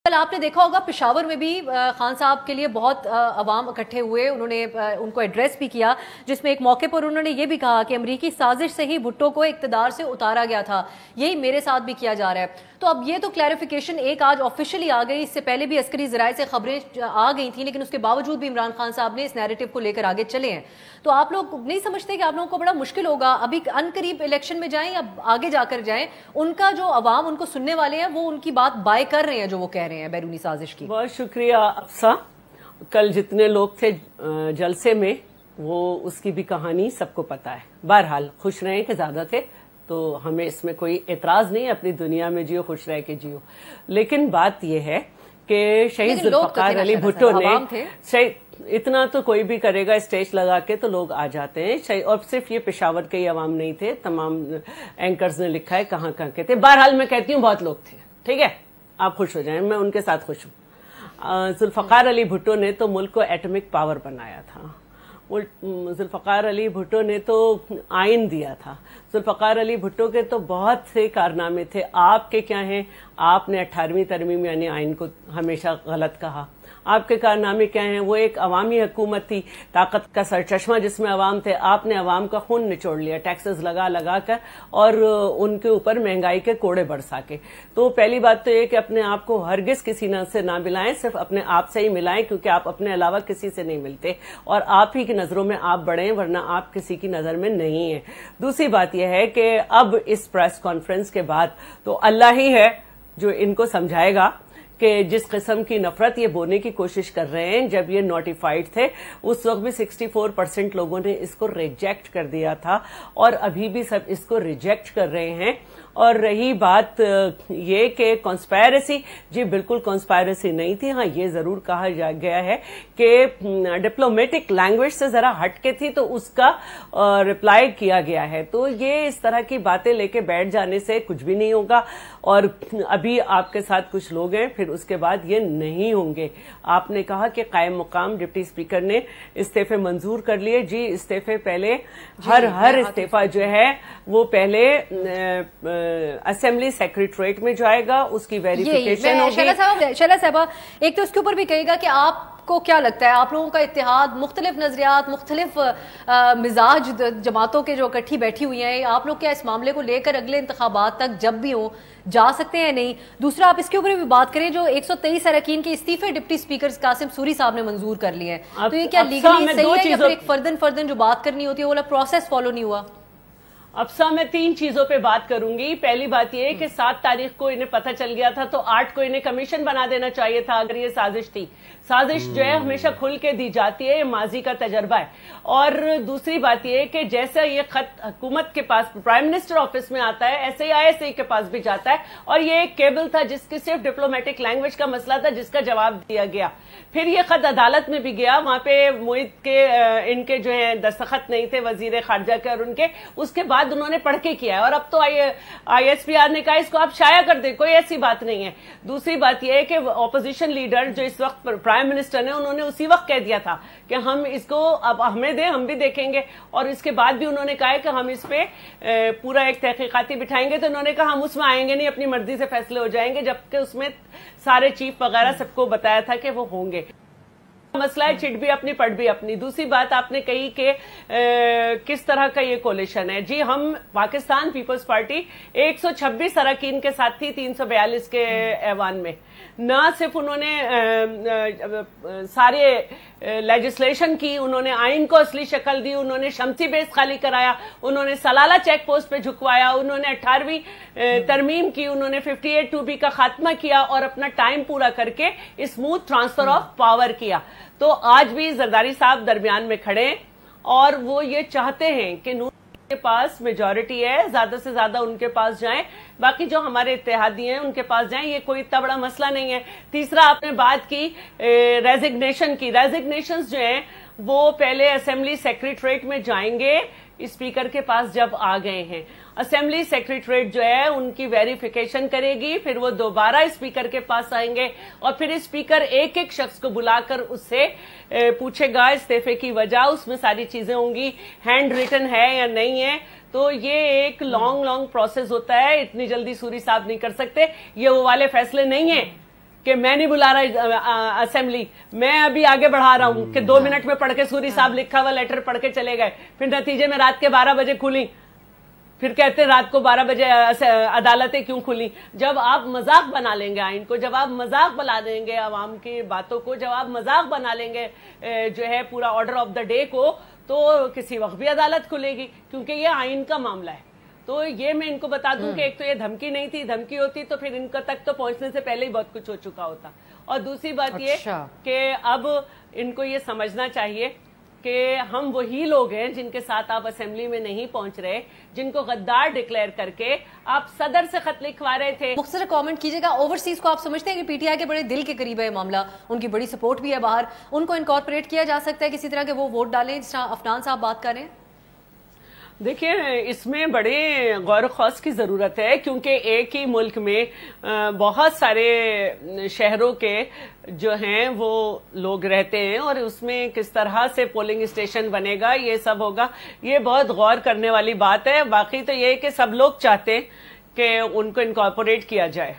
کل آپ نے دیکھا ہوگا پشاور میں بھی خان صاحب کے لیے بہت عوام اکٹھے ہوئے، انہوں نے ان کو ایڈریس بھی کیا، جس میں ایک موقع پر انہوں نے یہ بھی کہا کہ امریکی سازش سے ہی بھٹو کو اقتدار سے اتارا گیا تھا، یہی میرے ساتھ بھی کیا جا رہا ہے۔ تو اب یہ تو کلیریفیکیشن ایک آج آفیشلی آ گئی، اس سے پہلے بھی عسکری ذرائع سے خبریں آ گئی تھیں، لیکن اس کے باوجود بھی عمران خان صاحب نے اس نیریٹو کو لے کر آگے چلے ہیں۔ تو آپ لوگ نہیں سمجھتے کہ آپ لوگوں کو بڑا مشکل ہوگا ابھی ان قریب الیکشن میں جائیں یا آگے جا کر جائیں، ان کا جو عوام ان کو سننے والے ہیں وہ ان کی بات بائے کر رہے ہیں جو وہ کہہ رہے ہیں بیرونی سازش کی؟ بہت شکریہ افسا۔ کل جتنے لوگ تھے جلسے میں وہ اس کی بھی کہانی سب کو پتا ہے۔ بہرحال خوش رہیں کہ زیادہ تھے تو ہمیں اس میں کوئی اعتراض نہیں، اپنی دنیا میں جیو، خوش رہ کے جیو۔ لیکن بات یہ ہے کہ شہید ذوالفقار علی بھٹو نے اتنا تو کوئی بھی کرے گا اسٹیج لگا کے تو لوگ آ جاتے ہیں، اور صرف یہ پشاور کے ہی عوام نہیں تھے، تمام اینکرز نے لکھا ہے کہاں کہاں کے تھے۔ بہرحال میں کہتی ہوں بہت لوگ تھے، ٹھیک ہے، آپ خوش ہو جائیں، میں ان کے ساتھ خوش ہوں۔ ذوالفقار علی بھٹو نے تو ملک کو ایٹمک پاور بنایا تھا، ذوالفقار علی بھٹو نے تو آئین دیا تھا، ذوالفقار علی بھٹو کے تو بہت سے کارنامے تھے۔ آپ کے کیا ہیں؟ آپ نے 18ویں ترمیم یعنی آئین کو ہمیشہ غلط کہا۔ آپ کے کارنامے کیا ہیں؟ وہ ایک عوامی حکومت تھی، طاقت کا سرچشمہ جس میں عوام تھے، آپ نے عوام کا خون نچوڑ لیا ٹیکسز لگا لگا کر، اور ان کے اوپر مہنگائی کے کوڑے برسا کے۔ تو پہلی بات تو یہ کہ اپنے آپ کو ہرگز کسی سے نہ ملائیں، صرف اپنے آپ سے ہی ملائیں، کیونکہ آپ اپنے علاوہ کسی سے نہیں ملتے، اور آپ ہی کی نظروں میں آپ بڑے ہیں، ورنہ آپ کسی کی نظر میں نہیں ہیں۔ دوسری بات یہ ہے کہ اب اس پریس کانفرنس کے بعد تو اللہ ہی ہے جو ان کو سمجھائے گا کہ جس قسم کی نفرت یہ بونے کی کوشش کر رہے ہیں۔ جب یہ نوٹیفائڈ تھے اس وقت بھی 64% لوگوں نے اس کو ریجیکٹ کر دیا تھا، اور ابھی بھی سب اس کو ریجیکٹ کر رہے ہیں۔ اور رہی بات یہ کہ کانسپائرسی، جی بالکل کانسپائرسی نہیں تھی۔ ہاں یہ ضرور کہا گیا ہے کہ ڈپلومیٹک لینگویج سے ذرا ہٹ کے تھی تو اس کا رپلائی کیا گیا ہے۔ تو یہ اس طرح کی باتیں لے کے بیٹھ جانے سے کچھ بھی نہیں ہوگا، اور ابھی آپ کے ساتھ کچھ لوگ ہیں، پھر اس کے بعد یہ نہیں ہوں گے۔ آپ نے کہا کہ قائم مقام ڈپٹی اسپیکر نے استعفے منظور کر لیے، جی استعفے پہلے ہر استعفی جو ہے وہ پہلے اسمبلی سیکریٹریٹ میں جائے گا، اس کی ویریفیکیشن ہوگی۔ شیلا صاحبہ ایک تو اس کے اوپر بھی کہے گا کہ آپ کو کیا لگتا ہے، آپ لوگوں کا اتحاد، مختلف نظریات، مختلف مزاج جماعتوں کے جو اکٹھی بیٹھی ہوئی ہیں، آپ لوگ کیا اس معاملے کو لے کر اگلے انتخابات تک جب بھی ہوں جا سکتے ہیں نہیں؟ دوسرا آپ اس کے اوپر بھی بات کریں جو 123 اراکین کے استعفے ڈپٹی اسپیکر قاسم سوری صاحب نے منظور کر لیے ہیں، تو یہ کیا لیگلی صحیح ہے یا پھر ایک فردن جو بات کرنی ہوتی ہے وہ پروسیس فالو نہیں ہوا؟ افسا میں 3 چیزوں پہ بات کروں گی۔ پہلی بات یہ کہ 7 تاریخ کو انہیں پتہ چل گیا تھا تو 8 کو انہیں کمیشن بنا دینا چاہیے تھا اگر یہ سازش تھی۔ سازش جو ہے ہمیشہ کھل کے دی جاتی ہے، یہ ماضی کا تجربہ ہے۔ اور دوسری بات یہ کہ جیسا یہ خط حکومت کے پاس پرائم منسٹر آفس میں آتا ہے، ایسے ہی ISA کے پاس بھی جاتا ہے، اور یہ ایک کیبل تھا جس کی صرف ڈپلومیٹک لینگویج کا مسئلہ تھا، جس کا جواب دیا گیا۔ پھر یہ خط عدالت میں بھی گیا، وہاں پہ موئد کے ان کے جو ہیں دستخط نہیں تھے وزیر خارجہ کے اور ان کے، اس کے بعد انہوں نے پڑھ کے کیا ہے، اور اب تو ISPR نے کہا اس کو آپ شائع کر دیں، کوئی ایسی بات نہیں ہے۔ دوسری بات یہ ہے کہ اپوزیشن لیڈر جو اس وقت پرائم منسٹر نے، انہوں نے اسی وقت کہہ دیا تھا کہ ہم اس کو اب ہمیں دیں، ہم بھی دیکھیں گے، اور اس کے بعد بھی انہوں نے کہا ہے کہ ہم اس پہ پورا ایک تحقیقاتی بٹھائیں گے۔ تو انہوں نے کہا ہم اس میں آئیں گے نہیں، اپنی مرضی سے فیصلے ہو جائیں گے، جبکہ اس میں سارے چیف وغیرہ سب کو بتایا تھا کہ وہ ہوں گے۔ مسئلہ ہے چٹ بھی اپنی پڑ بھی اپنی۔ دوسری بات آپ نے کہی کہ کس طرح کا یہ کولیشن ہے، جی ہم پاکستان پیپلز پارٹی 126 اراکین کے ساتھ تھی 342 کے ایوان میں۔ نہ صرف انہوں نے سارے لیجسلیشن کی، انہوں نے آئین کو اصلی شکل دی، انہوں نے شمسی بیس خالی کرایا، انہوں نے سلالہ چیک پوسٹ پہ جھکوایا، انہوں نے 18ویں ترمیم کی، انہوں نے 58(2)B کا خاتمہ کیا، اور اپنا ٹائم پورا کر کے اسموتھ ٹرانسفر آف پاور کیا۔ تو آج بھی زرداری صاحب درمیان میں کھڑے ہیں، اور وہ یہ چاہتے ہیں کہ نون کے پاس میجورٹی ہے، زیادہ سے زیادہ ان کے پاس جائیں، باقی جو ہمارے اتحادی ہیں ان کے پاس جائیں، یہ کوئی اتنا بڑا مسئلہ نہیں ہے۔ تیسرا آپ نے بات کی ریزگنیشن کی۔ ریزگنیشنز جو ہیں وہ پہلے اسمبلی سیکریٹریٹ میں جائیں گے، اسپیکر کے پاس جب آ گئے ہیں۔ اسمبلی سیکریٹریٹ جو ہے ان کی ویریفیکیشن کرے گی، پھر وہ دوبارہ اسپیکر کے پاس آئیں گے، اور پھر اسپیکر ایک ایک شخص کو بلا کر اس سے پوچھے گا استعفے کی وجہ، اس میں ساری چیزیں ہوں گی، ہینڈ ریٹن ہے یا نہیں ہے۔ تو یہ ایک لانگ پروسیس ہوتا ہے، اتنی جلدی سوری صاحب نہیں کر سکتے۔ یہ وہ والے فیصلے نہیں ہیں کہ میں نہیں بلا رہا اسمبلی, میں ابھی آگے بڑھا رہا ہوں, کہ 2 منٹ میں پڑھ کے سوری صاحب لکھا ہوا لیٹر پڑھ کے چلے گئے, پھر نتیجے میں رات کے 12 بجے کھلی, پھر کہتے ہیں رات کو 12 بجے عدالتیں کیوں کھلی. جب آپ مذاق بنا لیں گے آئین کو, جب آپ مذاق بنا لیں گے عوام کی باتوں کو, جب آپ مذاق بنا لیں گے جو ہے پورا آرڈر آف دا ڈے کو, تو کسی وقت بھی عدالت کھلے گی, کیونکہ یہ آئین کا معاملہ ہے. تو یہ میں ان کو بتا دوں کہ ایک تو یہ دھمکی نہیں تھی, دھمکی ہوتی تو پھر ان کا تک تو پہنچنے سے پہلے ہی بہت کچھ ہو چکا ہوتا. اور دوسری بات یہ کہ اب ان کو یہ سمجھنا چاہیے کہ ہم وہی لوگ ہیں جن کے ساتھ آپ اسمبلی میں نہیں پہنچ رہے, جن کو غدار ڈکلیئر کر کے آپ صدر سے خط لکھوا رہے تھے. مختصر کامنٹ کیجیے گا, اوورسیز کو آپ سمجھتے ہیں کہ پی ٹی آئی کے بڑے دل کے قریب ہے معاملہ, ان کی بڑی سپورٹ بھی ہے باہر, ان کو انکارپوریٹ کیا جا سکتا ہے کسی طرح کے وہ ووٹ ڈالیں جس طرح عفنان صاحب بات کر رہے ہیں؟ دیکھیں اس میں بڑے غور و خوض کی ضرورت ہے, کیونکہ ایک ہی ملک میں بہت سارے شہروں کے جو ہیں وہ لوگ رہتے ہیں, اور اس میں کس طرح سے پولنگ اسٹیشن بنے گا, یہ سب ہوگا, یہ بہت غور کرنے والی بات ہے. باقی تو یہ ہے کہ سب لوگ چاہتے ہیں کہ ان کو انکارپوریٹ کیا جائے.